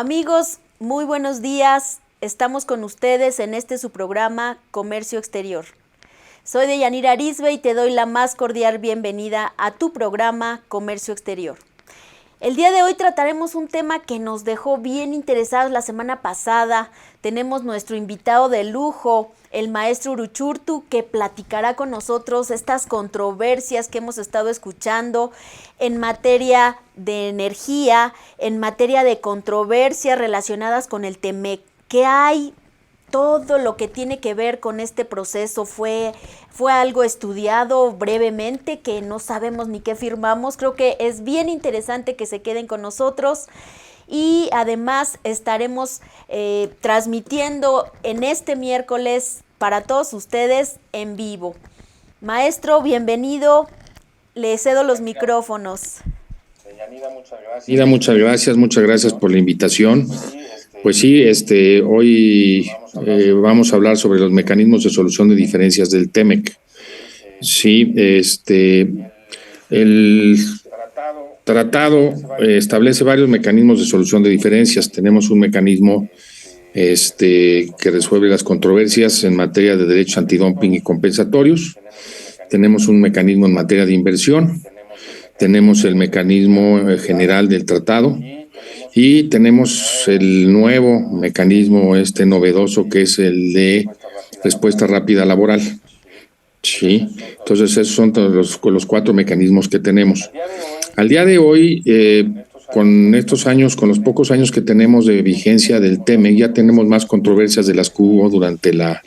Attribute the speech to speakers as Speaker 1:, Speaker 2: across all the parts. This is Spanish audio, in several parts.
Speaker 1: Amigos, muy buenos días. Estamos con ustedes en su programa Comercio Exterior. Soy Deyanira Arizbe y te doy la más cordial bienvenida a tu programa Comercio Exterior. El día de hoy trataremos un tema que nos dejó bien interesados la semana pasada. Tenemos nuestro invitado de lujo, el maestro Uruchurtu, que platicará con nosotros estas controversias que hemos estado escuchando en materia de energía, en materia de controversias relacionadas con el TEMEC. ¿Qué hay? Todo lo que tiene que ver con este proceso fue algo estudiado brevemente, que no sabemos ni qué firmamos. Creo que es bien interesante que se queden con nosotros y además estaremos transmitiendo en este miércoles para todos ustedes en vivo. Maestro, bienvenido, le cedo los micrófonos.
Speaker 2: Muchas gracias por la invitación. Pues sí, hoy vamos a hablar sobre los mecanismos de solución de diferencias del TEMEC. Sí, el tratado establece varios mecanismos de solución de diferencias. Tenemos un mecanismo que resuelve las controversias en materia de derechos antidumping y compensatorios. Tenemos un mecanismo en materia de inversión. Tenemos el mecanismo general del tratado. Y tenemos el nuevo mecanismo novedoso, que es el de respuesta rápida laboral. Sí, entonces esos son todos los cuatro mecanismos que tenemos. Al día de hoy, con estos años, con los pocos años que tenemos de vigencia del TEMEC, ya tenemos más controversias de las que hubo durante la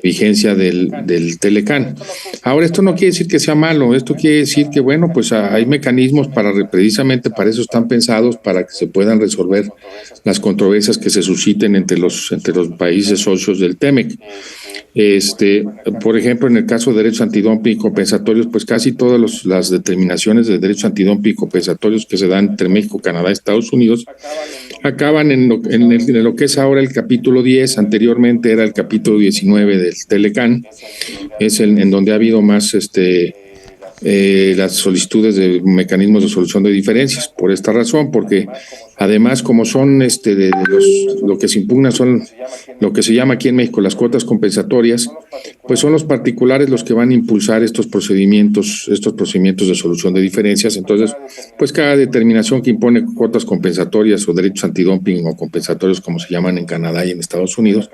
Speaker 2: vigencia del Telecán. Ahora, esto no quiere decir que sea malo, esto quiere decir que, bueno, pues hay mecanismos precisamente para eso están pensados, para que se puedan resolver las controversias que se susciten entre los países socios del TEMEC. Por ejemplo, en el caso de derechos antidumping y compensatorios, pues casi todas las determinaciones de derechos antidumping y compensatorios que se dan entre México, Canadá y Estados Unidos acaban en lo que es ahora el capítulo 10, anteriormente era el capítulo 19 del Telecán, es en donde ha habido más las solicitudes de mecanismos de solución de diferencias. Por esta razón, porque además, como son lo que se impugna son lo que se llama aquí en México las cuotas compensatorias, pues son los particulares los que van a impulsar estos procedimientos de solución de diferencias. Entonces, pues cada determinación que impone cuotas compensatorias o derechos antidumping o compensatorios, como se llaman en Canadá y en Estados Unidos,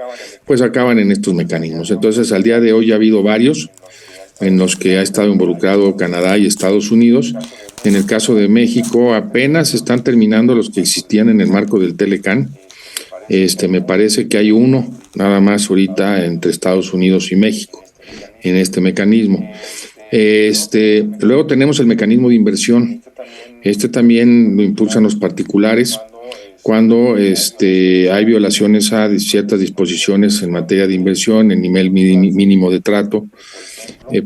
Speaker 2: pues acaban en estos mecanismos. Entonces, al día de hoy ya ha habido varios en los que ha estado involucrado Canadá y Estados Unidos. En el caso de México, apenas están terminando los que existían en el marco del Telecán. Me parece que hay uno nada más ahorita entre Estados Unidos y México en este mecanismo. Luego tenemos el mecanismo de inversión. También lo impulsan los particulares cuando hay violaciones a ciertas disposiciones en materia de inversión, en nivel mínimo de trato.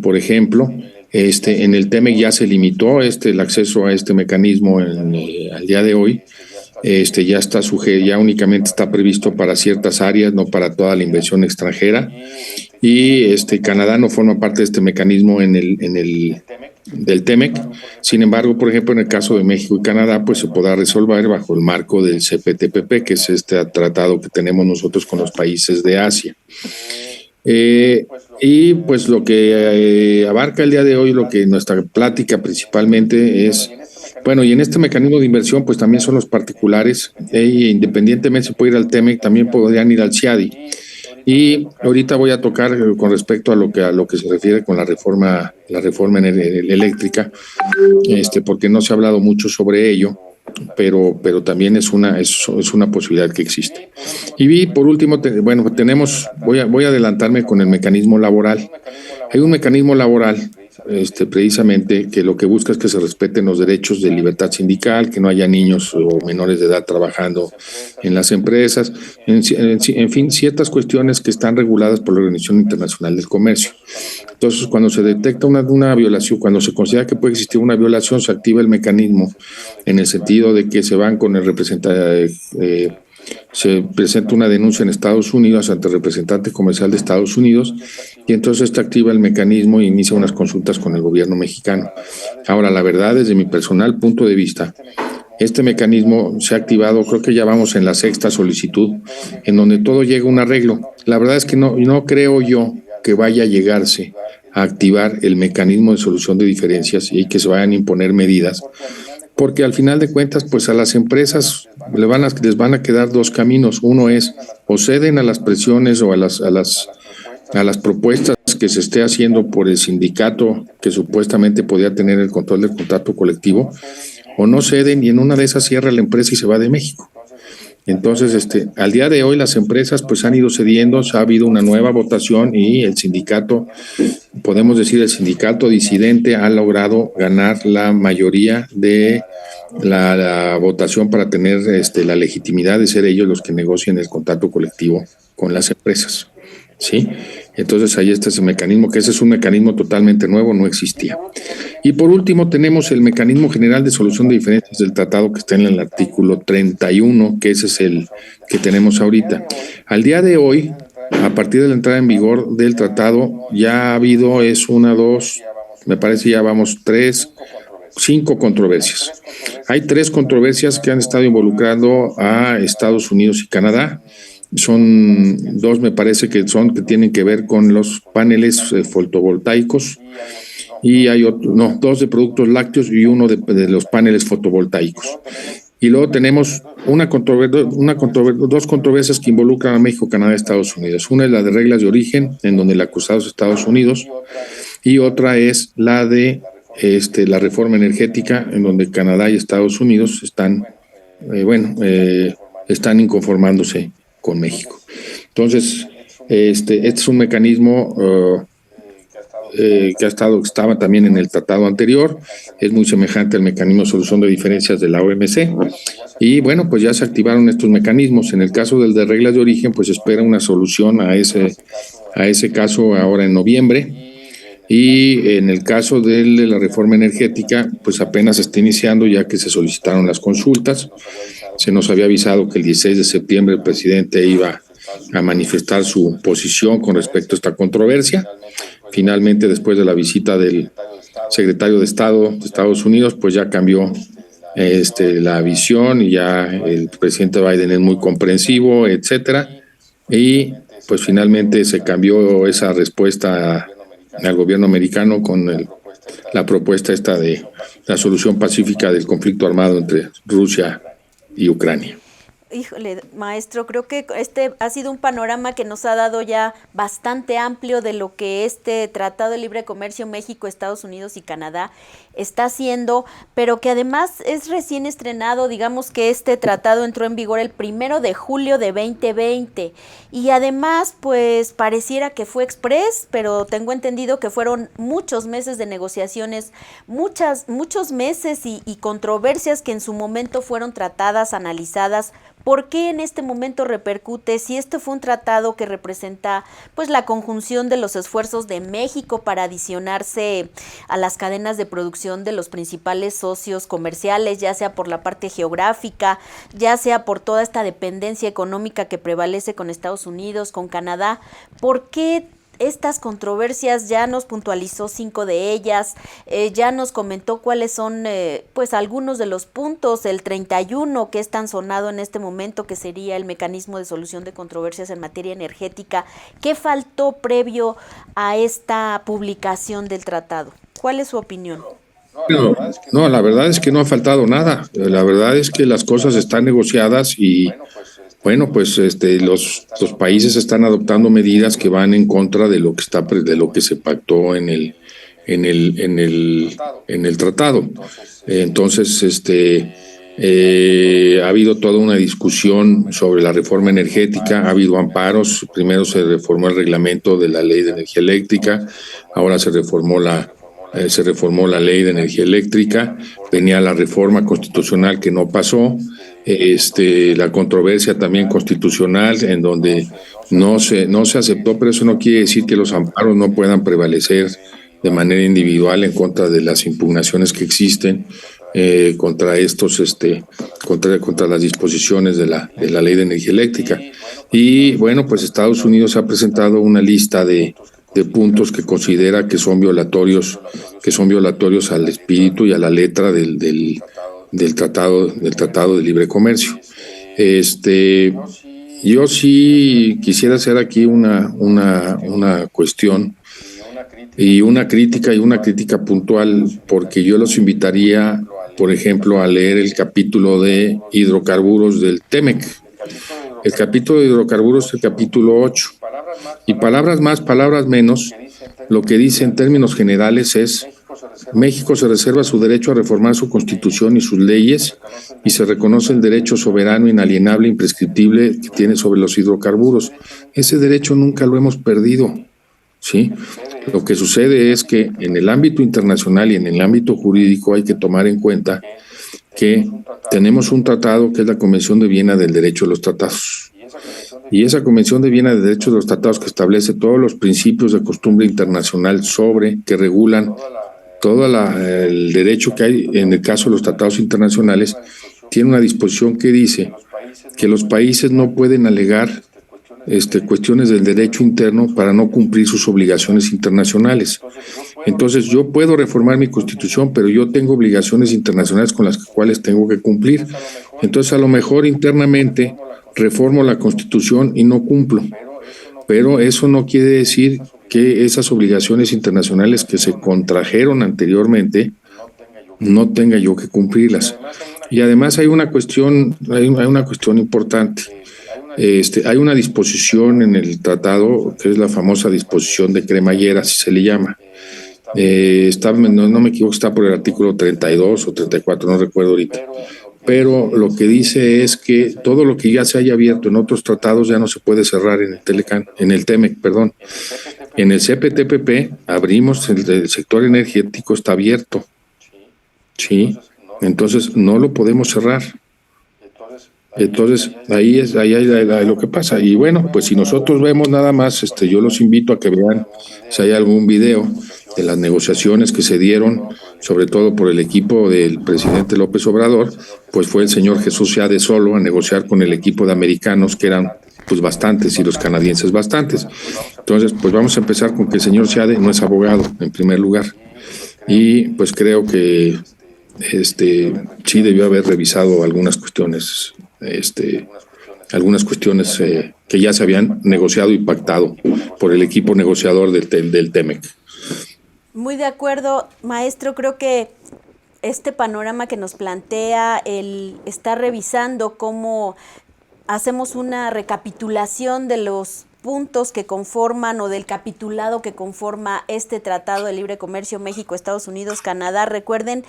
Speaker 2: Por ejemplo, en el TEMEC ya se limitó el acceso a este mecanismo al día de hoy. Ya está ya únicamente está previsto para ciertas áreas, no para toda la inversión extranjera. Y Canadá no forma parte de este mecanismo del TEMEC. Sin embargo, por ejemplo, en el caso de México y Canadá, pues se podrá resolver bajo el marco del CPTPP, que es este tratado que tenemos nosotros con los países de Asia. Y pues lo que abarca el día de hoy, lo que nuestra plática principalmente es, bueno, y en este mecanismo de inversión pues también son los particulares, independientemente se puede ir al TEMEC, también podrían ir al CIADI. Y ahorita voy a tocar con respecto a lo que se refiere con la reforma eléctrica, porque no se ha hablado mucho sobre ello, pero también es una posibilidad que existe. Y por último, voy a adelantarme con el mecanismo laboral. Hay un mecanismo laboral precisamente que lo que busca es que se respeten los derechos de libertad sindical, que no haya niños o menores de edad trabajando en las empresas, en fin, ciertas cuestiones que están reguladas por la Organización Internacional del Comercio. Entonces, cuando se detecta una violación, cuando se considera que puede existir una violación, se activa el mecanismo en el sentido de que se van con el representante, se presenta una denuncia en Estados Unidos ante el representante comercial de Estados Unidos y entonces está activa el mecanismo e inicia unas consultas con el gobierno mexicano. Ahora, la verdad, desde mi personal punto de vista, este mecanismo se ha activado, creo que ya vamos en la 6ª solicitud, en donde todo llega a un arreglo. La verdad es que no creo yo que vaya a llegarse a activar el mecanismo de solución de diferencias y que se vayan a imponer medidas, porque al final de cuentas, pues a las empresas les van a quedar dos caminos. Uno es o ceden a las presiones o a las propuestas que se esté haciendo por el sindicato que supuestamente podía tener el control del contrato colectivo, o no ceden y en una de esas cierra la empresa y se va de México. Entonces, al día de hoy las empresas pues han ido cediendo, ha habido una nueva votación y el sindicato, podemos decir el sindicato disidente, ha logrado ganar la mayoría de la votación para tener la legitimidad de ser ellos los que negocien el contrato colectivo con las empresas, ¿sí? Entonces ahí está ese mecanismo, que ese es un mecanismo totalmente nuevo, no existía. Y por último tenemos el mecanismo general de solución de diferencias del tratado que está en el artículo 31, que ese es el que tenemos ahorita. Al día de hoy, a partir de la entrada en vigor del tratado, ya ha habido, me parece ya vamos 5 controversias. Hay 3 controversias que han estado involucrando a Estados Unidos y Canadá. Son 2, me parece que tienen que ver con los paneles fotovoltaicos, y hay 2 de productos lácteos y 1 de los paneles fotovoltaicos. Y luego tenemos dos controversias que involucran a México, Canadá y Estados Unidos. Una es la de reglas de origen, en donde el acusado es Estados Unidos, y otra es la de la reforma energética, en donde Canadá y Estados Unidos están inconformándose con México. Entonces, este es un mecanismo que estaba también en el tratado anterior, es muy semejante al mecanismo de solución de diferencias de la OMC, y bueno, pues ya se activaron estos mecanismos. En el caso del de reglas de origen, pues espera una solución a ese caso ahora en noviembre, y en el caso de la reforma energética, pues apenas está iniciando, ya que se solicitaron las consultas. Se nos había avisado que el 16 de septiembre el presidente iba a manifestar su posición con respecto a esta controversia. Finalmente, después de la visita del secretario de Estado de Estados Unidos, pues ya cambió la visión, y ya el presidente Biden es muy comprensivo, etcétera. Y pues finalmente se cambió esa respuesta al gobierno americano con la propuesta esta de la solución pacífica del conflicto armado entre Rusia y Ucrania.
Speaker 1: Híjole, maestro, creo que este ha sido un panorama que nos ha dado ya bastante amplio de lo que este Tratado de Libre Comercio México, Estados Unidos y Canadá está haciendo, pero que además es recién estrenado. Digamos que este tratado entró en vigor el 1 de julio de 2020 y además pues pareciera que fue express, pero tengo entendido que fueron muchos meses de negociaciones, muchos meses y controversias que en su momento fueron tratadas, analizadas. ¿Por qué en este momento repercute? Si esto fue un tratado que representa pues la conjunción de los esfuerzos de México para adicionarse a las cadenas de producción de los principales socios comerciales, ya sea por la parte geográfica, ya sea por toda esta dependencia económica que prevalece con Estados Unidos, con Canadá. ¿Por qué estas controversias? Ya nos puntualizó 5 de ellas, ya nos comentó cuáles son pues algunos de los puntos, el 31 que es tan sonado en este momento, que sería el mecanismo de solución de controversias en materia energética. ¿Qué faltó previo a esta publicación del tratado? ¿Cuál es su opinión?
Speaker 2: No, la verdad es que no ha faltado nada. La verdad es que las cosas están negociadas y bueno, pues los países están adoptando medidas que van en contra de lo que se pactó en el tratado. Entonces, ha habido toda una discusión sobre la reforma energética, ha habido amparos. Primero se reformó el reglamento de la Ley de Energía Eléctrica, ahora se reformó la Ley de Energía Eléctrica, venía la reforma constitucional que no pasó, la controversia también constitucional en donde no se aceptó, pero eso no quiere decir que los amparos no puedan prevalecer de manera individual en contra de las impugnaciones que existen contra contra las disposiciones de la Ley de Energía Eléctrica. Y bueno, pues Estados Unidos ha presentado una lista de puntos que considera que son violatorios al espíritu y a la letra del Tratado de Libre Comercio. Yo sí quisiera hacer aquí una cuestión y una crítica puntual, porque yo los invitaría, por ejemplo, a leer el capítulo de hidrocarburos del TEMEC. El capítulo de hidrocarburos es el capítulo 8. Y palabras más, palabras menos, lo que dice en términos generales es: México se reserva su derecho a reformar su constitución y sus leyes, y se reconoce el derecho soberano, inalienable, imprescriptible que tiene sobre los hidrocarburos. Ese derecho nunca lo hemos perdido, ¿sí? Lo que sucede es que en el ámbito internacional y en el ámbito jurídico hay que tomar en cuenta que tenemos un tratado que es la Convención de Viena del Derecho de los Tratados. Y esa Convención de Viena del Derecho de los Tratados, que establece todos los principios de costumbre internacional que regulan todo el derecho que hay en el caso de los tratados internacionales, tiene una disposición que dice que los países no pueden alegar cuestiones del derecho interno para no cumplir sus obligaciones internacionales. Entonces, yo puedo reformar mi constitución, pero yo tengo obligaciones internacionales con las cuales tengo que cumplir. Entonces, a lo mejor internamente reformo la constitución y no cumplo, pero eso no quiere decir que esas obligaciones internacionales que se contrajeron anteriormente no tenga yo que cumplirlas. Y además hay una cuestión importante. Hay una disposición en el tratado que es la famosa disposición de cremallera, así se le llama. No me equivoco, está por el artículo 32 o 34, no recuerdo ahorita. Pero lo que dice es que todo lo que ya se haya abierto en otros tratados ya no se puede cerrar en el TEMEC. En el CPTPP abrimos, el sector energético está abierto, ¿sí? Entonces no lo podemos cerrar. Entonces ahí es lo que pasa. Y bueno, pues si nosotros vemos nada más, yo los invito a que vean si hay algún video de las negociaciones que se dieron, sobre todo por el equipo del presidente López Obrador. Pues fue el señor Jesús Seade solo a negociar con el equipo de americanos, que eran pues bastantes, y los canadienses bastantes. Entonces, pues vamos a empezar con que el señor Seade no es abogado, en primer lugar. Y pues creo que sí debió haber revisado algunas cuestiones que ya se habían negociado y pactado por el equipo negociador del TEMEC.
Speaker 1: Muy de acuerdo, maestro. Creo que este panorama que nos plantea, el estar revisando cómo hacemos una recapitulación de los puntos que conforman o del capitulado que conforma este Tratado de Libre Comercio México, Estados Unidos, Canadá. Recuerden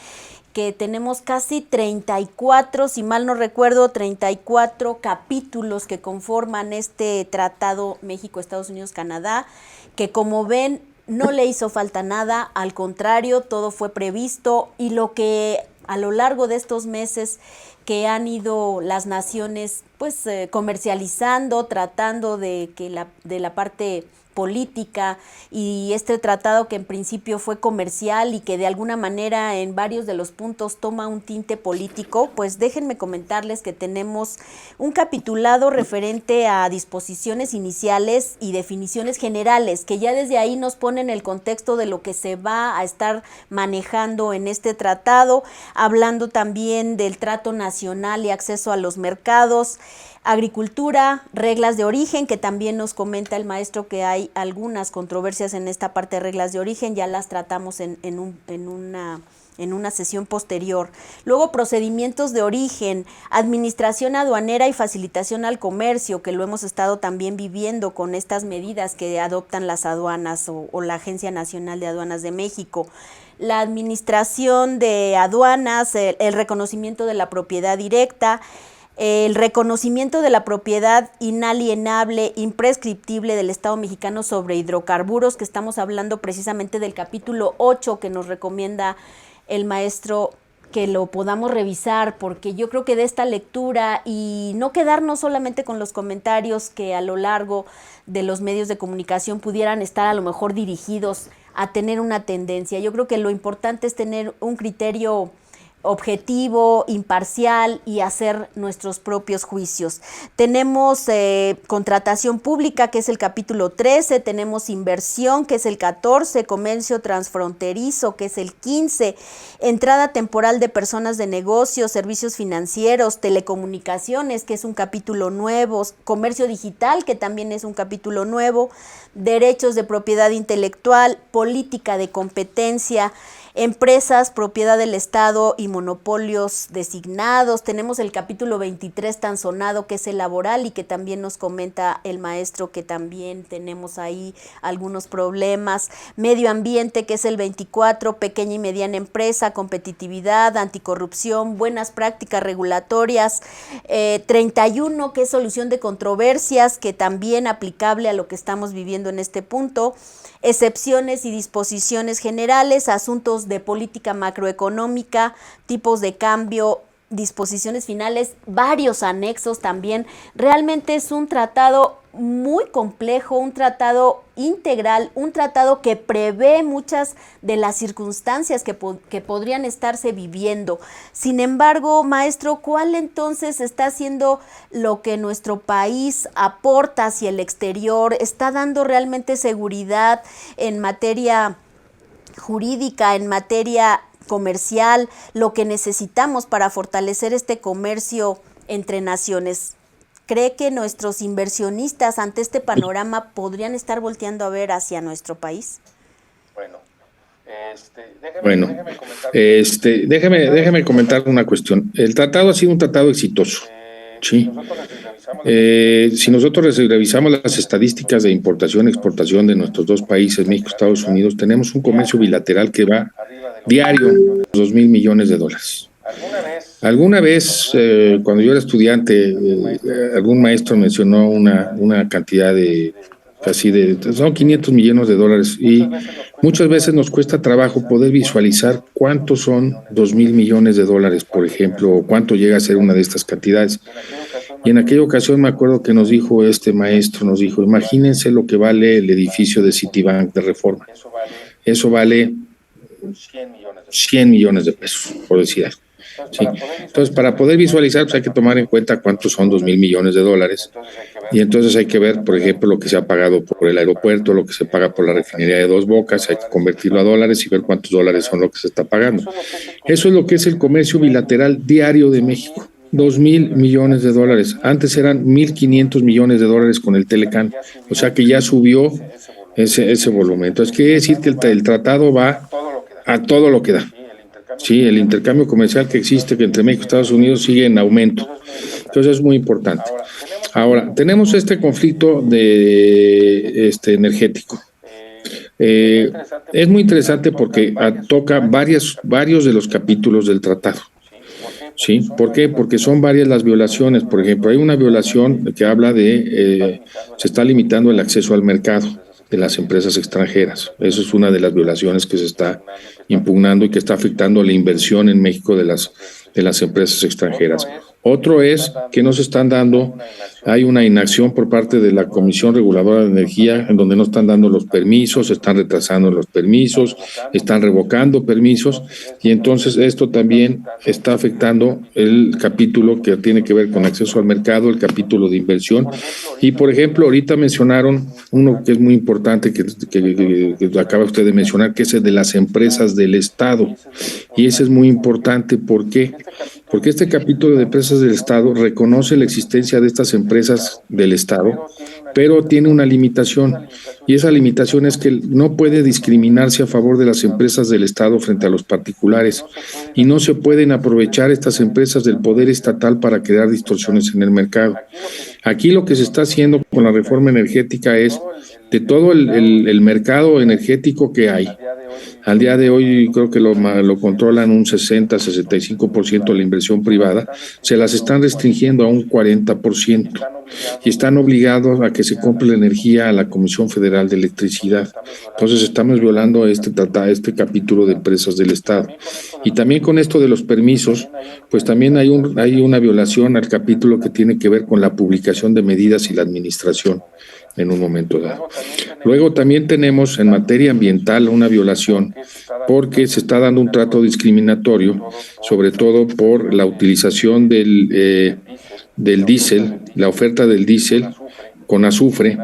Speaker 1: que tenemos casi 34, si mal no recuerdo, 34 capítulos que conforman este Tratado México, Estados Unidos, Canadá, que como ven no le hizo falta nada, al contrario, todo fue previsto, y lo que a lo largo de estos meses que han ido las naciones pues comercializando, tratando de que la parte política, y este tratado que en principio fue comercial y que de alguna manera en varios de los puntos toma un tinte político, pues déjenme comentarles que tenemos un capitulado referente a disposiciones iniciales y definiciones generales, que ya desde ahí nos ponen el contexto de lo que se va a estar manejando en este tratado, hablando también del trato nacional y acceso a los mercados, agricultura, reglas de origen, que también nos comenta el maestro que hay algunas controversias en esta parte de reglas de origen, ya las tratamos en una sesión posterior. Luego, procedimientos de origen, administración aduanera y facilitación al comercio, que lo hemos estado también viviendo con estas medidas que adoptan las aduanas o la Agencia Nacional de Aduanas de México. La administración de aduanas, el reconocimiento de la propiedad directa, el reconocimiento de la propiedad inalienable, imprescriptible del Estado mexicano sobre hidrocarburos, que estamos hablando precisamente del capítulo 8 que nos recomienda el maestro que lo podamos revisar, porque yo creo que de esta lectura, y no quedarnos solamente con los comentarios que a lo largo de los medios de comunicación pudieran estar a lo mejor dirigidos a tener una tendencia. Yo creo que lo importante es tener un criterio objetivo, imparcial y hacer nuestros propios juicios. Tenemos contratación pública, que es el capítulo 13, tenemos inversión, que es el 14, comercio transfronterizo, que es el 15, entrada temporal de personas de negocios, servicios financieros, telecomunicaciones, que es un capítulo nuevo, comercio digital, que también es un capítulo nuevo, derechos de propiedad intelectual, política de competencia, empresas, propiedad del Estado y monopolios designados. Tenemos el capítulo 23 tan sonado, que es el laboral, y que también nos comenta el maestro que también tenemos ahí algunos problemas. Medio ambiente, que es el 24, pequeña y mediana empresa, competitividad, anticorrupción, buenas prácticas regulatorias. 31, que es solución de controversias, que también aplicable a lo que estamos viviendo en este punto. Excepciones y disposiciones generales, asuntos de política macroeconómica, tipos de cambio, disposiciones finales, varios anexos también. Realmente es un tratado muy complejo, un tratado integral, un tratado que prevé muchas de las circunstancias que podrían estarse viviendo. Sin embargo, maestro, ¿cuál entonces está haciendo lo que nuestro país aporta hacia el exterior? ¿Está dando realmente seguridad en materia jurídica, en materia comercial, lo que necesitamos para fortalecer este comercio entre naciones? ¿Cree que nuestros inversionistas ante este panorama podrían estar volteando a ver hacia nuestro país?
Speaker 2: Déjeme comentar una cuestión. El tratado ha sido un tratado exitoso, ¿sí? Si nosotros revisamos las estadísticas de importación y exportación de nuestros dos países, México y Estados Unidos, tenemos un comercio bilateral que va diario a $2,000 millones. Alguna vez, cuando yo era estudiante, algún maestro mencionó una cantidad de son $500 millones, y muchas veces nos cuesta trabajo poder visualizar cuántos son $2,000 millones, por ejemplo, o cuánto llega a ser una de estas cantidades. Y en aquella ocasión me acuerdo que nos dijo este maestro, imagínense lo que vale el edificio de Citibank de Reforma. Eso vale 100 millones de pesos, por decir algo. Sí. Entonces, para poder visualizar, pues hay que tomar en cuenta cuántos son $2,000 millones. Y entonces hay que ver, por ejemplo, lo que se ha pagado por el aeropuerto, lo que se paga por la refinería de Dos Bocas, hay que convertirlo a dólares y ver cuántos dólares son lo que se está pagando. Eso es lo que es el comercio bilateral diario de México. $2,000 millones. Antes eran $1,500 millones con el Telecán. O sea que ya subió ese volumen. Entonces, quiere decir que el tratado va a todo lo que da. Sí, el intercambio comercial que existe entre México y Estados Unidos sigue en aumento. Entonces, es muy importante. Ahora, tenemos este conflicto energético. Es muy interesante porque toca varios de los capítulos del tratado. ¿Sí? ¿Por qué? Porque son varias las violaciones. Por ejemplo, hay una violación que habla de se está limitando el acceso al mercado de las empresas extranjeras. Eso es una de las violaciones que se está impugnando y que está afectando la inversión en México de las empresas extranjeras. Otro es que no se están dando, hay una inacción por parte de la Comisión Reguladora de Energía, en donde no están dando los permisos, están retrasando los permisos, están revocando permisos, y entonces esto también está afectando el capítulo que tiene que ver con acceso al mercado, el capítulo de inversión. Y, por ejemplo, ahorita mencionaron uno que es muy importante, que acaba usted de mencionar, que es el de las empresas del Estado. Y ese es muy importante. ¿Por qué? Porque este capítulo de empresas del Estado reconoce la existencia de estas empresas del Estado, pero tiene una limitación, y esa limitación es que no puede discriminarse a favor de las empresas del Estado frente a los particulares, y no se pueden aprovechar estas empresas del poder estatal para crear distorsiones en el mercado. Aquí lo que se está haciendo con la reforma energética es de todo el mercado energético que hay. Al día de hoy creo que lo controlan un 60-65% de la inversión privada, se las están restringiendo a un 40% y están obligados a que se compre la energía a la Comisión Federal de Electricidad. Entonces estamos violando este capítulo de empresas del Estado. Y también con esto de los permisos, pues también hay una violación al capítulo que tiene que ver con la publicación de medidas y la administración en un momento dado. Luego también tenemos en materia ambiental una violación porque se está dando un trato discriminatorio, sobre todo por la utilización del diésel, la oferta del diésel con azufre,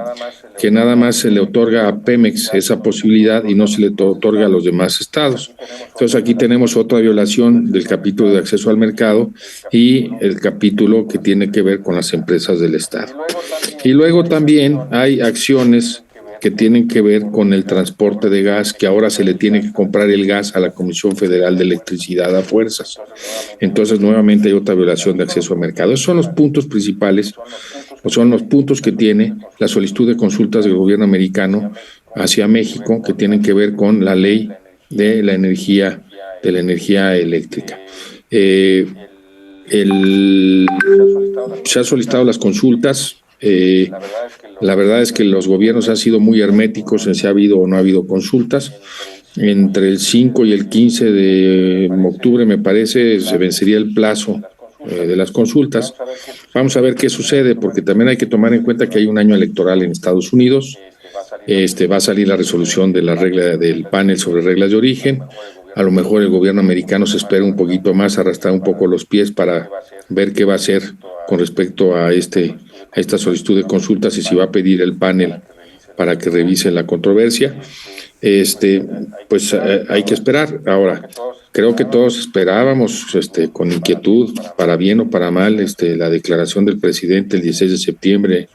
Speaker 2: que nada más se le otorga a Pemex esa posibilidad y no se le otorga a los demás estados. Entonces aquí tenemos otra violación del capítulo de acceso al mercado y el capítulo que tiene que ver con las empresas del estado. Y luego también hay acciones que tienen que ver con el transporte de gas, que ahora se le tiene que comprar el gas a la Comisión Federal de Electricidad a fuerzas. Entonces, nuevamente hay otra violación de acceso al mercado. Esos son los puntos principales, o son los puntos que tiene la solicitud de consultas del gobierno americano hacia México, que tienen que ver con la ley de la energía eléctrica. Se han solicitado las consultas. La verdad es que los gobiernos han sido muy herméticos en si ha habido o no ha habido consultas. Entre el 5 y el 15 de octubre, me parece, se vencería el plazo de las consultas. Vamos a ver qué sucede, porque también hay que tomar en cuenta que hay un año electoral en Estados Unidos. Va a salir la resolución de la regla del panel sobre reglas de origen. A lo mejor el gobierno americano se espera un poquito más, arrastrar un poco los pies para ver qué va a hacer con respecto a esta solicitud de consultas y si va a pedir el panel para que revise la controversia. Pues hay que esperar. Ahora, creo que todos esperábamos con inquietud, para bien o para mal, la declaración del presidente el 16 de septiembre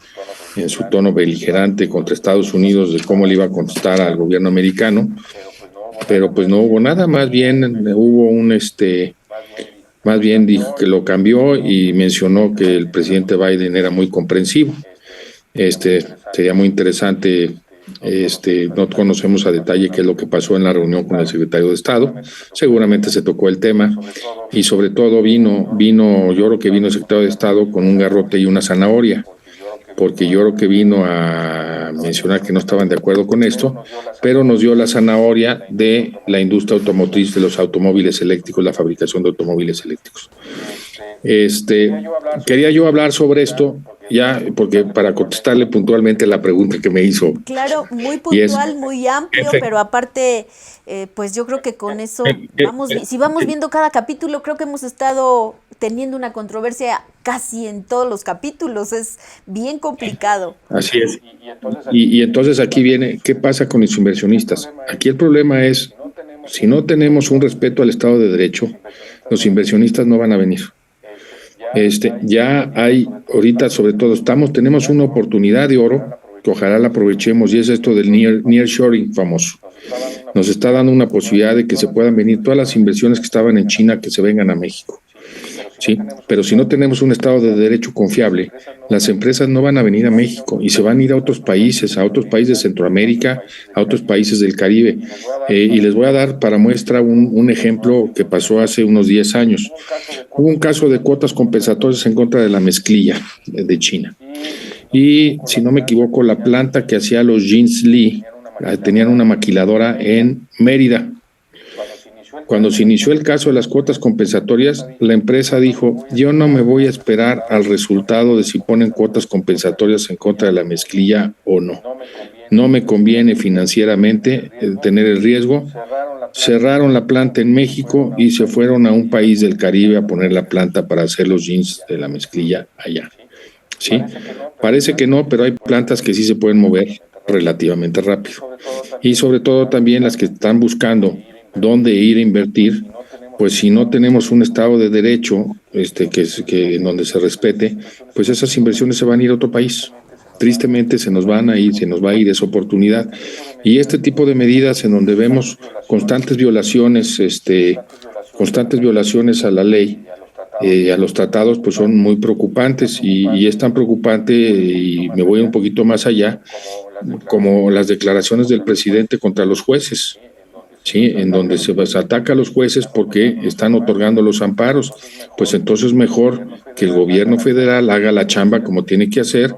Speaker 2: en su tono beligerante contra Estados Unidos de cómo le iba a contestar al gobierno americano, pero pues no hubo nada, más bien hubo más bien dijo que lo cambió y mencionó que el presidente Biden era muy comprensivo. Sería muy interesante, no conocemos a detalle qué es lo que pasó en la reunión con el secretario de Estado. Seguramente se tocó el tema y sobre todo yo creo que vino el secretario de Estado con un garrote y una zanahoria, porque yo creo que vino a mencionar que no estaban de acuerdo con esto, pero nos dio la zanahoria de la industria automotriz, de los automóviles eléctricos, la fabricación de automóviles eléctricos. Quería yo hablar sobre esto, ya, porque para contestarle puntualmente la pregunta que me hizo.
Speaker 1: Claro, muy puntual, muy amplio, pero aparte, pues yo creo que con eso si vamos viendo cada capítulo, creo que hemos estado teniendo una controversia casi en todos los capítulos, es bien complicado.
Speaker 2: Así es. Y entonces aquí viene, ¿qué pasa con los inversionistas? Aquí el problema es, si no tenemos un respeto al Estado de Derecho, los inversionistas no van a venir. Ya hay, ahorita sobre todo, tenemos una oportunidad de oro, que ojalá la aprovechemos, y es esto del nearshoring famoso. Nos está dando una posibilidad de que se puedan venir todas las inversiones que estaban en China, que se vengan a México. Sí, pero si no tenemos un Estado de Derecho confiable, las empresas no van a venir a México y se van a ir a otros países de Centroamérica, a otros países del Caribe. Y les voy a dar para muestra un ejemplo que pasó hace unos 10 años. Hubo un caso de cuotas compensatorias en contra de la mezclilla de China. Y, si no me equivoco, la planta que hacía los jeans Lee, tenían una maquiladora en Mérida. Cuando se inició el caso de las cuotas compensatorias, la empresa dijo, yo no me voy a esperar al resultado de si ponen cuotas compensatorias en contra de la mezclilla o no. No me conviene financieramente tener el riesgo. Cerraron la planta en México y se fueron a un país del Caribe a poner la planta para hacer los jeans de la mezclilla allá. ¿Sí? Parece que no, pero hay plantas que sí se pueden mover relativamente rápido. Y sobre todo también las que están buscando dónde ir a invertir, pues si no tenemos un Estado de Derecho que en donde se respete, pues esas inversiones se van a ir a otro país. Tristemente se nos va a ir esa oportunidad. Y este tipo de medidas en donde vemos constantes violaciones a la ley, a los tratados, pues son muy preocupantes y es tan preocupante, y me voy un poquito más allá, como las declaraciones del presidente contra los jueces. Sí, en donde se ataca a los jueces porque están otorgando los amparos. Pues entonces mejor que el gobierno federal haga la chamba como tiene que hacer,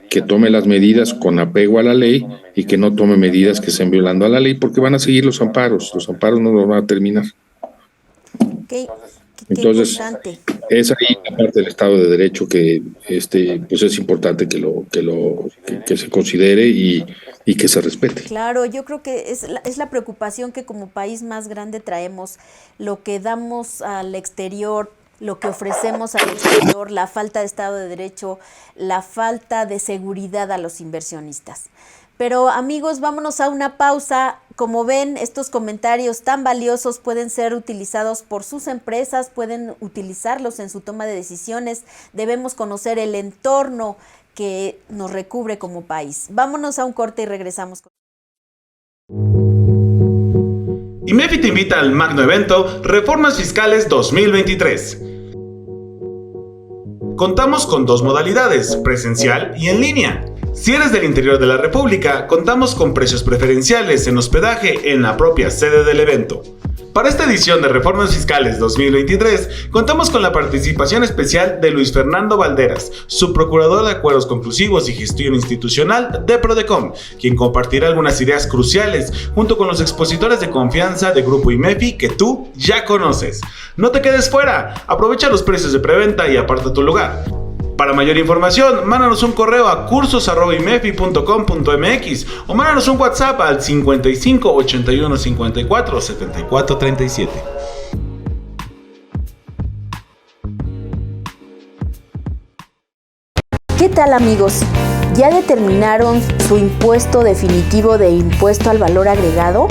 Speaker 2: que tome las medidas con apego a la ley y que no tome medidas que estén violando a la ley, porque van a seguir los amparos no los van a terminar.
Speaker 1: Okay.
Speaker 2: Entonces,
Speaker 1: importante.
Speaker 2: es ahí la parte del Estado de Derecho que pues es importante que se considere y que se respete.
Speaker 1: Claro, yo creo que es la preocupación que como país más grande traemos, lo que damos al exterior, lo que ofrecemos al exterior, la falta de Estado de Derecho, la falta de seguridad a los inversionistas. Pero amigos, vámonos a una pausa. Como ven, estos comentarios tan valiosos pueden ser utilizados por sus empresas, pueden utilizarlos en su toma de decisiones. Debemos conocer el entorno que nos recubre como país. Vámonos a un corte y regresamos.
Speaker 3: IMEFI te invita al magno evento Reformas Fiscales 2023. Contamos con 2 modalidades, presencial y en línea. Si eres del interior de la República, contamos con precios preferenciales en hospedaje en la propia sede del evento. Para esta edición de Reformas Fiscales 2023, contamos con la participación especial de Luis Fernando Valderas, subprocurador de Acuerdos Conclusivos y Gestión Institucional de Prodecom, quien compartirá algunas ideas cruciales junto con los expositores de confianza de Grupo IMEFI que tú ya conoces. No te quedes fuera, aprovecha los precios de preventa y aparta tu lugar. Para mayor información, mándanos un correo a cursos@imefi.com.mx o mándanos un WhatsApp al 55 81 54 74 37.
Speaker 1: ¿Qué tal, amigos? ¿Ya determinaron su impuesto definitivo de impuesto al valor agregado?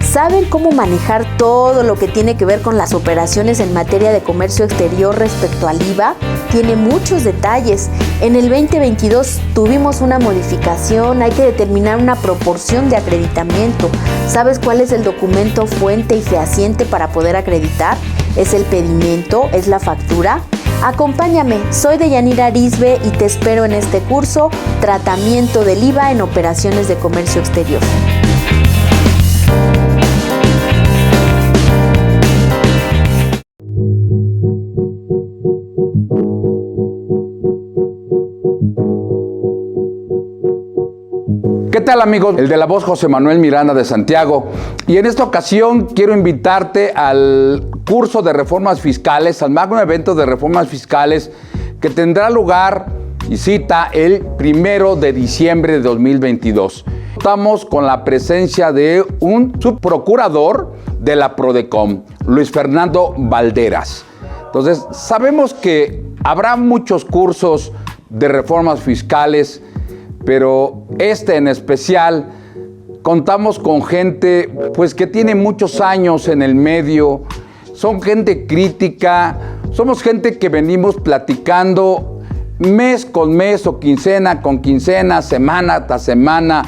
Speaker 1: ¿Saben cómo manejar todo lo que tiene que ver con las operaciones en materia de comercio exterior respecto al IVA? Tiene muchos detalles. En el 2022 tuvimos una modificación, hay que determinar una proporción de acreditamiento. ¿Sabes cuál es el documento fuente y fehaciente para poder acreditar? ¿Es el pedimento? ¿Es la factura? Acompáñame, soy Deyanira Arizbe y te espero en este curso, Tratamiento del IVA en Operaciones de Comercio Exterior.
Speaker 4: ¿Qué tal, amigos? El de la voz, José Manuel Miranda de Santiago. Y en esta ocasión quiero invitarte al curso de reformas fiscales, al magno evento de reformas fiscales que tendrá lugar y cita el 1 de diciembre de 2022. Estamos con la presencia de un subprocurador de la Prodecom, Luis Fernando Valderas. Entonces, sabemos que habrá muchos cursos de reformas fiscales, pero en especial contamos con gente pues que tiene muchos años en el medio, son gente crítica, somos gente que venimos platicando mes con mes o quincena con quincena, semana tras semana,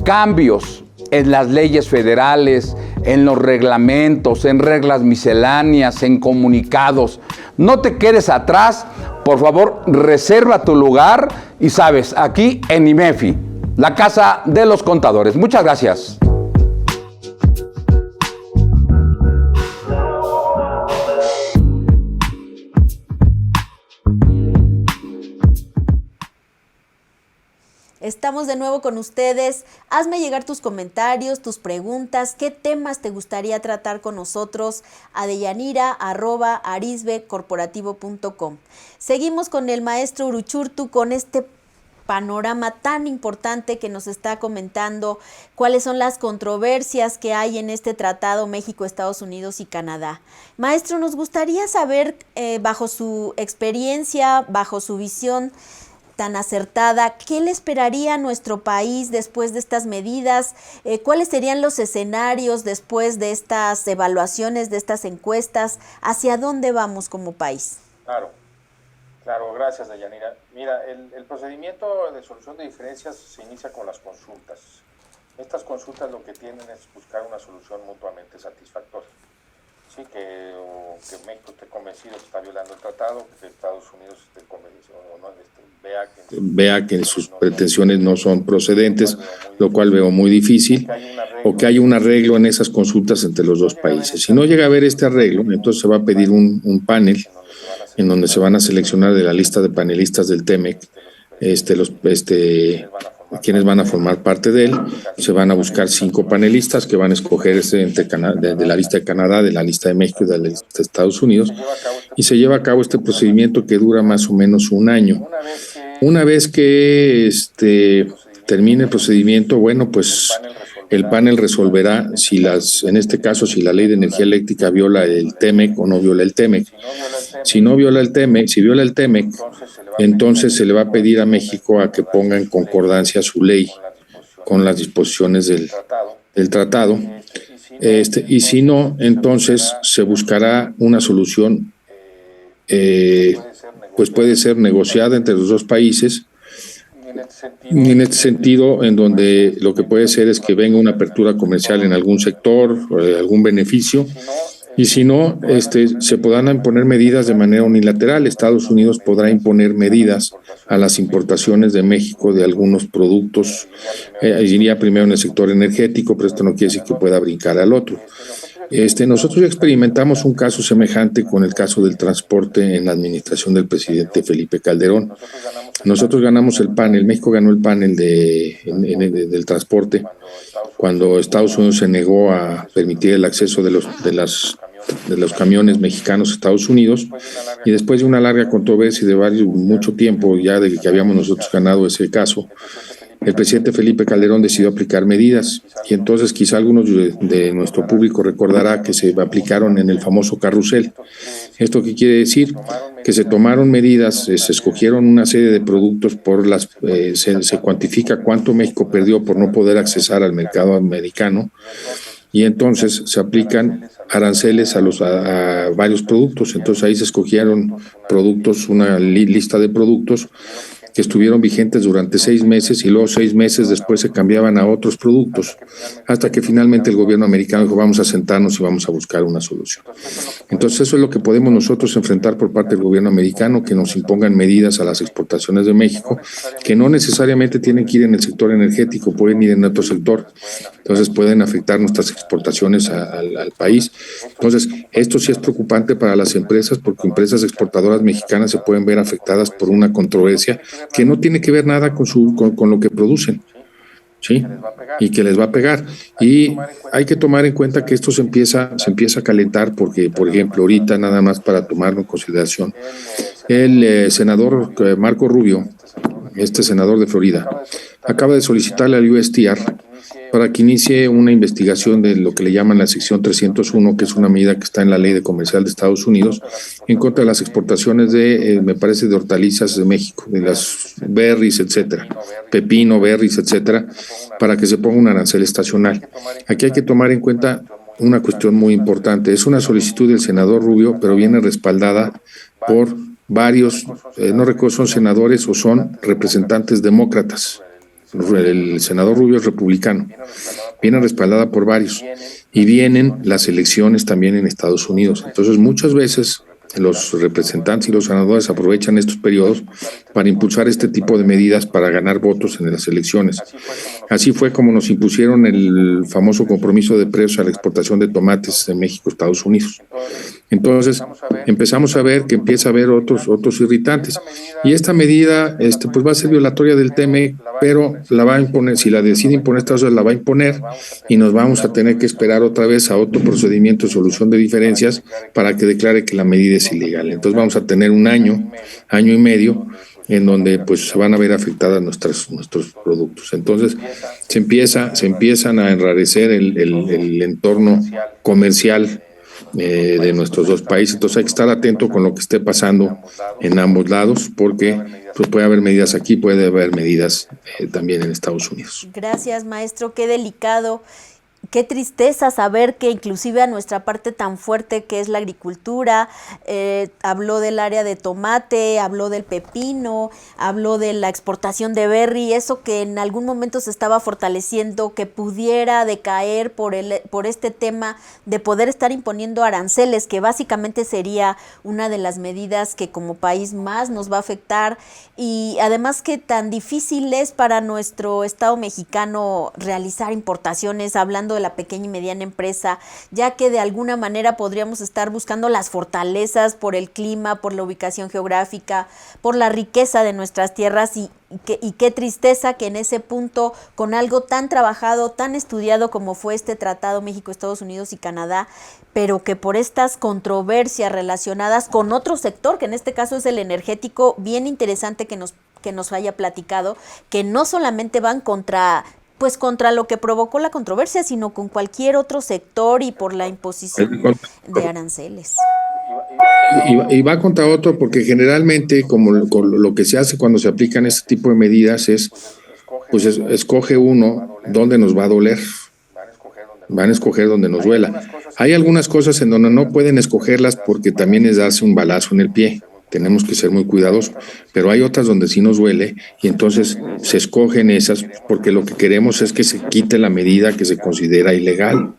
Speaker 4: cambios en las leyes federales, en los reglamentos, en reglas misceláneas, en comunicados. No te quedes atrás, por favor, reserva tu lugar y sabes, aquí en IMEFI, la casa de los contadores. Muchas gracias.
Speaker 1: Estamos de nuevo con ustedes. Hazme llegar tus comentarios, tus preguntas, qué temas te gustaría tratar con nosotros a deyanira@arizbecorporativo.com. Seguimos con el maestro Uruchurtu con este panorama tan importante que nos está comentando cuáles son las controversias que hay en este tratado México, Estados Unidos y Canadá. Maestro, nos gustaría saber, bajo su experiencia, bajo su visión tan acertada, ¿qué le esperaría a nuestro país después de estas medidas? ¿Cuáles serían los escenarios después de estas evaluaciones, de estas encuestas? ¿Hacia dónde vamos como país?
Speaker 5: Claro, gracias, Deyanira. Mira, el procedimiento de solución de diferencias se inicia con las consultas. Estas consultas lo que tienen es buscar una solución mutuamente satisfactoria. Sí, que México esté convencido que está violando el tratado, que Estados Unidos esté convencido o no,
Speaker 2: vea que sus pretensiones no son procedentes, lo cual veo muy difícil, o que haya un arreglo en esas consultas entre los dos países. Si no llega a haber este arreglo, entonces se va a pedir un panel en donde se van a seleccionar de la lista de panelistas del TEMEC quiénes van a formar parte de él. Se van a buscar 5 panelistas que van a escogerse de la lista de Canadá, de la lista de México y de la lista de Estados Unidos, y se lleva a cabo este procedimiento que dura más o menos un año. Una vez que termine el procedimiento, bueno, pues el panel resolverá en este caso, si la ley de energía eléctrica viola el TEMEC o no viola el TEMEC. Si viola el TEMEC, entonces se le va a pedir a México a que ponga en concordancia su ley con las disposiciones del tratado. Y si no, entonces se buscará una solución, pues puede ser negociada entre los dos países. En este sentido, en donde lo que puede ser es que venga una apertura comercial en algún sector, algún beneficio, y si no, se podrán imponer medidas de manera unilateral. Estados Unidos podrá imponer medidas a las importaciones de México de algunos productos, iría primero en el sector energético, pero esto no quiere decir que pueda brincar al otro. Nosotros ya experimentamos un caso semejante con el caso del transporte en la administración del presidente Felipe Calderón. Nosotros ganamos el panel, México ganó el panel del transporte cuando Estados Unidos se negó a permitir el acceso de los camiones mexicanos a Estados Unidos, y después de una larga controversia y de mucho tiempo ya de que habíamos nosotros ganado ese caso, el presidente Felipe Calderón decidió aplicar medidas, y entonces quizá algunos de nuestro público recordará que se aplicaron en el famoso carrusel. ¿Esto qué quiere decir? Que se tomaron medidas, se escogieron una serie de productos se cuantifica cuánto México perdió por no poder accesar al mercado americano, y entonces se aplican aranceles a varios productos. Entonces ahí se escogieron productos, una lista de productos que estuvieron vigentes durante 6 meses, y luego 6 meses después se cambiaban a otros productos, hasta que finalmente el gobierno americano dijo: vamos a sentarnos y vamos a buscar una solución. Entonces eso es lo que podemos nosotros enfrentar por parte del gobierno americano, que nos impongan medidas a las exportaciones de México, que no necesariamente tienen que ir en el sector energético, pueden ir en otro sector. Entonces pueden afectar nuestras exportaciones al país. Entonces esto sí es preocupante para las empresas, porque empresas exportadoras mexicanas se pueden ver afectadas por una controversia que no tiene que ver nada con lo que producen, ¿sí? Y que les va a pegar. Y hay que tomar en cuenta que esto se empieza a calentar porque, por ejemplo, ahorita, nada más para tomarlo en consideración, el senador Marco Rubio, senador de Florida, acaba de solicitarle al USTR para que inicie una investigación de lo que le llaman la sección 301, que es una medida que está en la ley de comercial de Estados Unidos, en contra de las exportaciones me parece, de hortalizas de México, de las berries, etcétera, pepino, berries, etcétera, para que se ponga un arancel estacional. Aquí hay que tomar en cuenta una cuestión muy importante. Es una solicitud del senador Rubio, pero viene respaldada por varios, no recuerdo, son senadores o son representantes demócratas. El senador Rubio es republicano, viene respaldada por varios, y vienen las elecciones también en Estados Unidos. Entonces muchas veces los representantes y los senadores aprovechan estos periodos para impulsar este tipo de medidas para ganar votos en las elecciones. Así fue como nos impusieron el famoso compromiso de precios a la exportación de tomates de México a Estados Unidos. Entonces empezamos a ver que empieza a haber otros irritantes, y esta medida pues va a ser violatoria del TEMEC, pero la va a imponer, si la decide imponer Estados Unidos, la va a imponer, y nos vamos a tener que esperar otra vez a otro procedimiento de solución de diferencias para que declare que la medida es ilegal. Entonces vamos a tener un año y medio en donde pues se van a ver afectadas nuestros productos. Entonces se empiezan a enrarecer el entorno comercial de nuestros dos países. Entonces hay que estar atento con lo que esté pasando en ambos lados, porque pues puede haber medidas aquí, puede haber medidas también en Estados Unidos.
Speaker 1: Gracias, maestro, qué delicado. Qué tristeza saber que inclusive a nuestra parte tan fuerte que es la agricultura, habló del área de tomate, habló del pepino, habló de la exportación de berry, eso que en algún momento se estaba fortaleciendo, que pudiera decaer por este tema de poder estar imponiendo aranceles, que básicamente sería una de las medidas que como país más nos va a afectar, y además que tan difícil es para nuestro Estado mexicano realizar importaciones, hablando de la pequeña y mediana empresa, ya que de alguna manera podríamos estar buscando las fortalezas por el clima, por la ubicación geográfica, por la riqueza de nuestras tierras y qué tristeza que en ese punto, con algo tan trabajado, tan estudiado como fue este tratado México, Estados Unidos y Canadá, pero que por estas controversias relacionadas con otro sector, que en este caso es el energético, bien interesante que nos haya platicado, que no solamente van contra lo que provocó la controversia, sino con cualquier otro sector y por la imposición de aranceles.
Speaker 2: Y va contra otro porque generalmente como lo que se hace cuando se aplican este tipo de medidas es, pues escoge uno dónde nos va a doler, van a escoger donde nos duela. Hay algunas cosas en donde no pueden escogerlas porque también es darse un balazo en el pie, tenemos que ser muy cuidadosos, pero hay otras donde sí nos duele y entonces se escogen esas porque lo que queremos es que se quite la medida que se considera ilegal.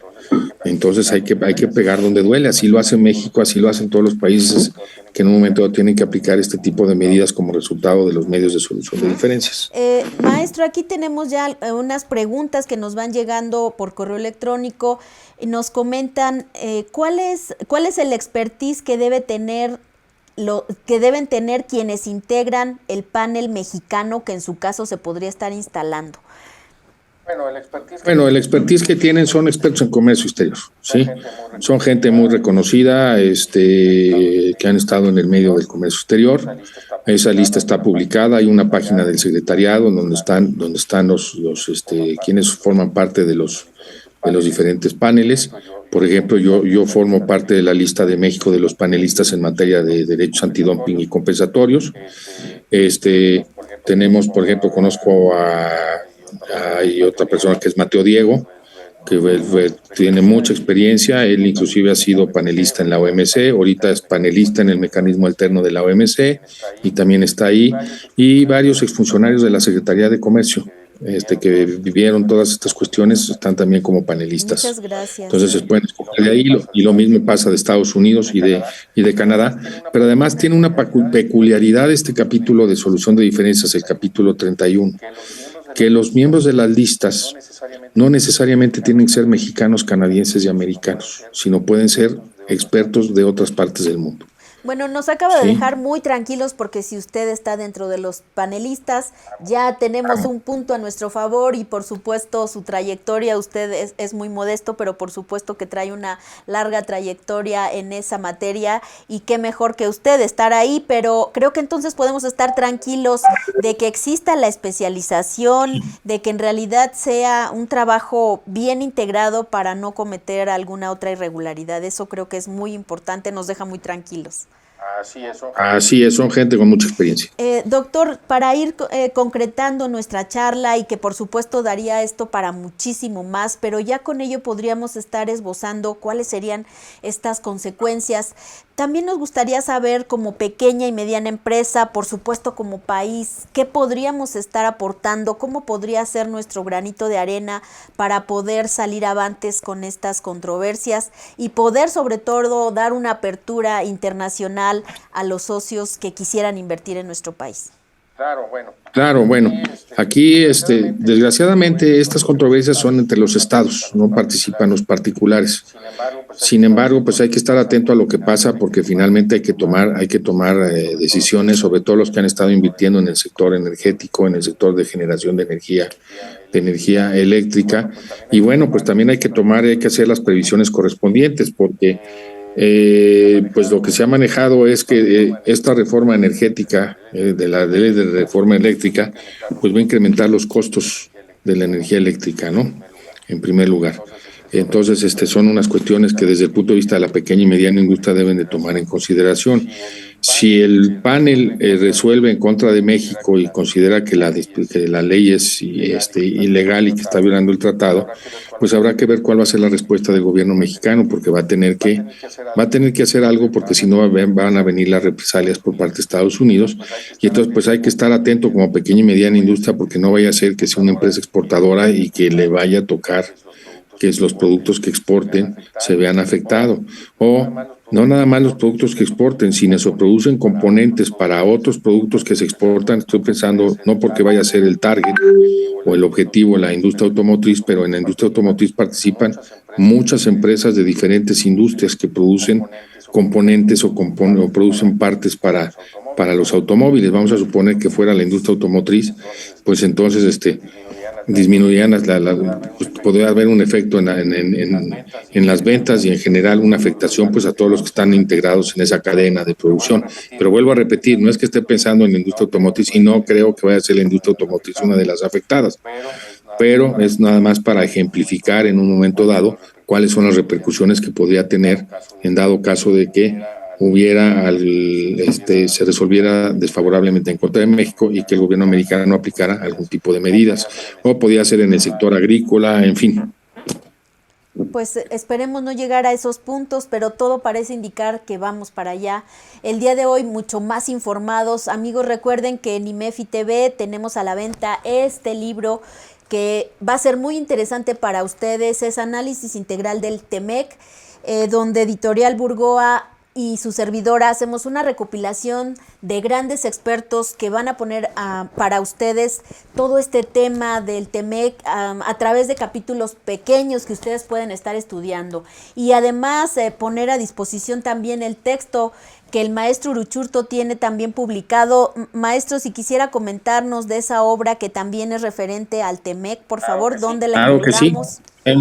Speaker 2: Entonces hay que pegar donde duele, así lo hace México, así lo hacen todos los países que en un momento tienen que aplicar este tipo de medidas como resultado de los medios de solución de diferencias.
Speaker 1: Maestro, aquí tenemos ya unas preguntas que nos van llegando por correo electrónico y nos comentan cuál es el expertise que deben tener quienes integran el panel mexicano que en su caso se podría estar instalando.
Speaker 2: Bueno, el expertise que tienen son expertos en comercio exterior, ¿sí? Son gente muy reconocida, que han estado en el medio del comercio exterior. Esa lista está publicada, hay una página del secretariado donde están los quienes forman parte de los diferentes paneles. Por ejemplo, yo formo parte de la lista de México de los panelistas en materia de derechos antidumping y compensatorios. Tenemos, por ejemplo, conozco hay otra persona que es Mateo Diego, que tiene mucha experiencia, él inclusive ha sido panelista en la OMC, ahorita es panelista en el mecanismo alterno de la OMC y también está ahí, y varios exfuncionarios de la Secretaría de Comercio, que vivieron todas estas cuestiones, están también como panelistas.
Speaker 1: Muchas gracias.
Speaker 2: Entonces se pueden escoger de ahí, y lo mismo pasa de Estados Unidos y de Canadá, pero además tiene una peculiaridad este capítulo de solución de diferencias, el capítulo 31, que los miembros de las listas no necesariamente tienen que ser mexicanos, canadienses y americanos, sino pueden ser expertos de otras partes del mundo.
Speaker 1: Bueno, nos acaba de dejar muy tranquilos porque si usted está dentro de los panelistas, ya tenemos un punto a nuestro favor y por supuesto su trayectoria, usted es muy modesto, pero por supuesto que trae una larga trayectoria en esa materia y qué mejor que usted estar ahí, pero creo que entonces podemos estar tranquilos de que exista la especialización, de que en realidad sea un trabajo bien integrado para no cometer alguna otra irregularidad. Eso creo que es muy importante, nos deja muy tranquilos.
Speaker 2: Así es, son gente con mucha experiencia.
Speaker 1: Doctor, para ir concretando nuestra charla y que por supuesto daría esto para muchísimo más, pero ya con ello podríamos estar esbozando cuáles serían estas consecuencias. También nos gustaría saber como pequeña y mediana empresa, por supuesto como país, qué podríamos estar aportando, cómo podría ser nuestro granito de arena para poder salir avantes con estas controversias y poder sobre todo dar una apertura internacional a los socios que quisieran invertir en nuestro país.
Speaker 2: Claro, bueno, aquí desgraciadamente estas controversias son entre los estados, no participan los particulares. Sin embargo, pues hay que estar atento a lo que pasa porque finalmente hay que tomar decisiones, sobre todo los que han estado invirtiendo en el sector energético, en el sector de generación de energía eléctrica. Y bueno, pues también hay que hacer las previsiones correspondientes porque pues lo que se ha manejado es que esta reforma energética de la ley de reforma eléctrica pues va a incrementar los costos de la energía eléctrica, ¿no? En primer lugar. Entonces, son unas cuestiones que desde el punto de vista de la pequeña y mediana industria deben de tomar en consideración. Si el panel resuelve en contra de México y considera que la ley es ilegal y que está violando el tratado, pues habrá que ver cuál va a ser la respuesta del gobierno mexicano, porque va a tener que hacer algo, porque si no van a venir las represalias por parte de Estados Unidos, y entonces pues hay que estar atento como pequeña y mediana industria, porque no vaya a ser que sea una empresa exportadora y que le vaya a tocar que los productos que exporten se vean afectados. O no nada más los productos que exporten, sino se producen componentes para otros productos que se exportan. Estoy pensando, no porque vaya a ser el target o el objetivo la industria automotriz, pero en la industria automotriz participan muchas empresas de diferentes industrias que producen componentes o producen partes para los automóviles. Vamos a suponer que fuera la industria automotriz, pues entonces disminuirían pues podría haber un efecto en las ventas y en general una afectación pues a todos los que están integrados en esa cadena de producción. Pero vuelvo a repetir, no es que esté pensando en la industria automotriz y no creo que vaya a ser la industria automotriz una de las afectadas, pero es nada más para ejemplificar en un momento dado cuáles son las repercusiones que podría tener en dado caso de que se resolviera desfavorablemente en contra de México y que el gobierno americano no aplicara algún tipo de medidas, o podía ser en el sector agrícola, en fin.
Speaker 1: Pues esperemos no llegar a esos puntos, pero todo parece indicar que vamos para allá. El día de hoy mucho más informados. Amigos, recuerden que en IMEFI TV tenemos a la venta este libro que va a ser muy interesante para ustedes. Es Análisis Integral del TEMEC, donde Editorial Burgoa y su servidora hacemos una recopilación de grandes expertos que van a poner para ustedes todo este tema del TEMEC a través de capítulos pequeños que ustedes pueden estar estudiando. Y además poner a disposición también el texto que el maestro Uruchurtu tiene también publicado. Maestro, si quisiera comentarnos de esa obra que también es referente al TEMEC, por favor, ¿dónde la encontramos?
Speaker 2: Sí. Es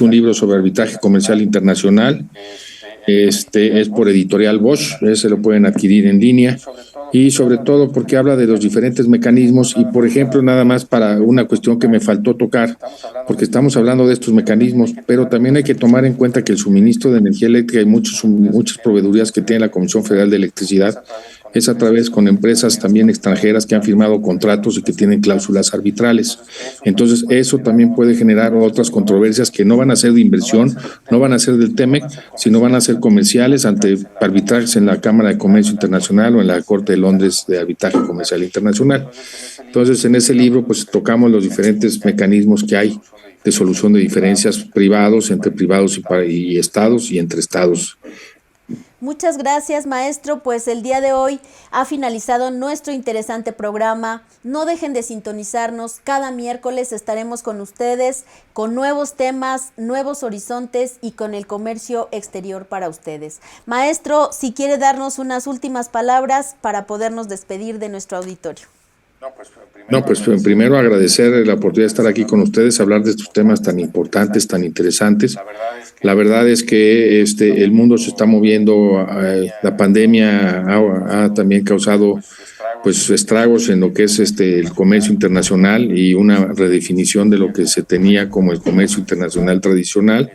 Speaker 2: un libro sobre arbitraje comercial internacional. Es por Editorial Bosch, ese lo pueden adquirir en línea, y sobre todo porque habla de los diferentes mecanismos y, por ejemplo, nada más para una cuestión que me faltó tocar, porque estamos hablando de estos mecanismos, pero también hay que tomar en cuenta que el suministro de energía eléctrica y muchas proveedurías que tiene la Comisión Federal de Electricidad es a través con empresas también extranjeras que han firmado contratos y que tienen cláusulas arbitrales. Entonces, eso también puede generar otras controversias que no van a ser de inversión, no van a ser del TEMEC, sino van a ser comerciales ante arbitrajes en la Cámara de Comercio Internacional o en la Corte de Londres de Arbitraje Comercial Internacional. Entonces, en ese libro, pues tocamos los diferentes mecanismos que hay de solución de diferencias privados, entre privados y estados y entre estados.
Speaker 1: Muchas gracias, maestro. Pues el día de hoy ha finalizado nuestro interesante programa. No dejen de sintonizarnos. Cada miércoles estaremos con ustedes con nuevos temas, nuevos horizontes y con el comercio exterior para ustedes. Maestro, si quiere darnos unas últimas palabras para podernos despedir de nuestro auditorio.
Speaker 2: Pues primero agradecer la oportunidad de estar aquí con ustedes, hablar de estos temas tan importantes, tan interesantes. La verdad es que el mundo se está moviendo, la pandemia ha también causado pues estragos en lo que es el comercio internacional y una redefinición de lo que se tenía como el comercio internacional tradicional.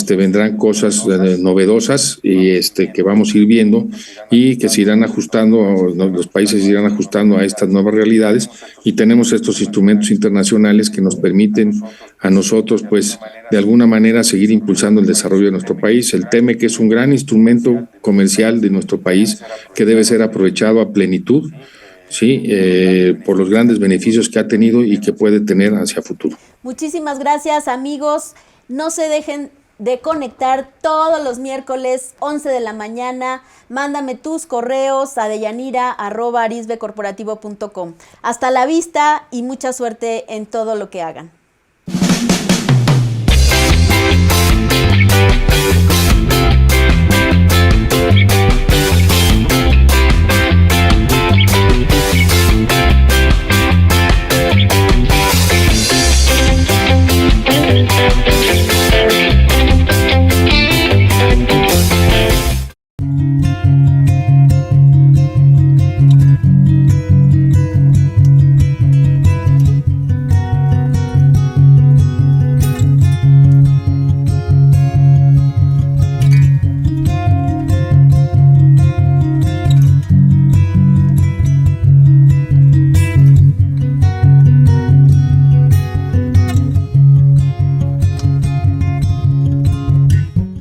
Speaker 2: Vendrán cosas novedosas y que vamos a ir viendo y que se irán ajustando, los países se irán ajustando a estas nuevas realidades, y tenemos estos instrumentos internacionales que nos permiten a nosotros pues de alguna manera seguir impulsando el desarrollo de nuestro país. El TEMEC es un gran instrumento comercial de nuestro país que debe ser aprovechado a plenitud, sí, por los grandes beneficios que ha tenido y que puede tener hacia futuro.
Speaker 1: Muchísimas gracias, amigos. No se dejen de conectar todos los miércoles 11 de la mañana. Mándame tus correos a deyanira@arisbecorporativo.com. Hasta la vista y mucha suerte en todo lo que hagan.